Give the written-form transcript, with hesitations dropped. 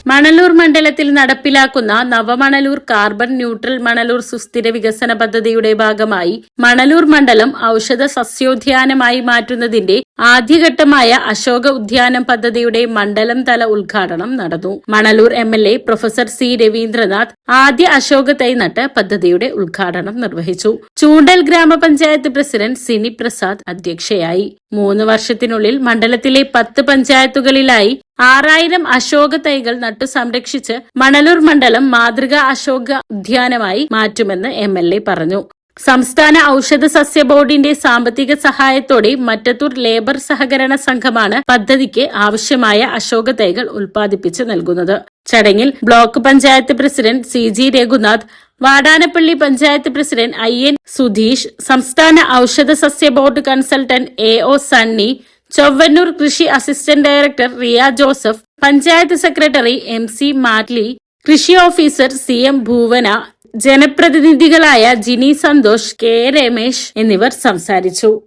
മണലൂർ മണ്ഡലത്തിൽ നടപ്പിലാക്കുന്ന നവമണലൂർ carbon neutral Manalur സുസ്ഥിര വികസന പദ്ധതിയുടെ ഭാഗമായി മണലൂർ മണ്ഡലം ഔഷധ സസ്യോദ്യാനമായി മാറ്റുന്നതിന്റെ ആദ്യഘട്ടമായ അശോക ഉദ്യാനം പദ്ധതിയുടെ മണ്ഡലം തല ഉദ്ഘാടനം നടന്നു. Manalur MLA professor C Raveendranath ആദ്യ അശോക തൈ നട്ട് പദ്ധതിയുടെ ഉദ്ഘാടനം നിർവഹിച്ചു. ചൂണ്ടൽ ഗ്രാമപഞ്ചായത്ത് പ്രസിഡന്റ് സിനി പ്രസാദ് അധ്യക്ഷയായി. 3 വർഷത്തിനുള്ളിൽ മണ്ഡലത്തിലെ 10 പഞ്ചായത്തുകളിലായി 6000 അശോക തൈകൾ നട്ടു സംരക്ഷിച്ച് മണലൂർ മണ്ഡലം മാതൃകാ അശോക ഉദ്യാനമായി മാറ്റുമെന്ന് MLA പറഞ്ഞു. സംസ്ഥാന ഔഷധ സസ്യ ബോർഡിന്റെ സാമ്പത്തിക സഹായത്തോടെ മറ്റത്തൂർ ലേബർ സഹകരണ സംഘമാണ് പദ്ധതിക്ക് ആവശ്യമായ അശോക തൈകൾ ഉൽപ്പാദിപ്പിച്ച് നൽകുന്നത്. ചടങ്ങിൽ block panchayat president CG Raghunath, Vadanappally panchayat president IN Sudheesh, സംസ്ഥാന ഔഷധ സസ്യ board consultant AO Sunny, Chowannur കൃഷി assistant director Riya Joseph, panchayat secretary MC Mattli, കൃഷി ഓഫീസർ CM ഭൂവന, ജനപ്രതിനിധികളായ ജിനി സന്തോഷ്, K രമേശ് എന്നിവർ സംസാരിച്ചു.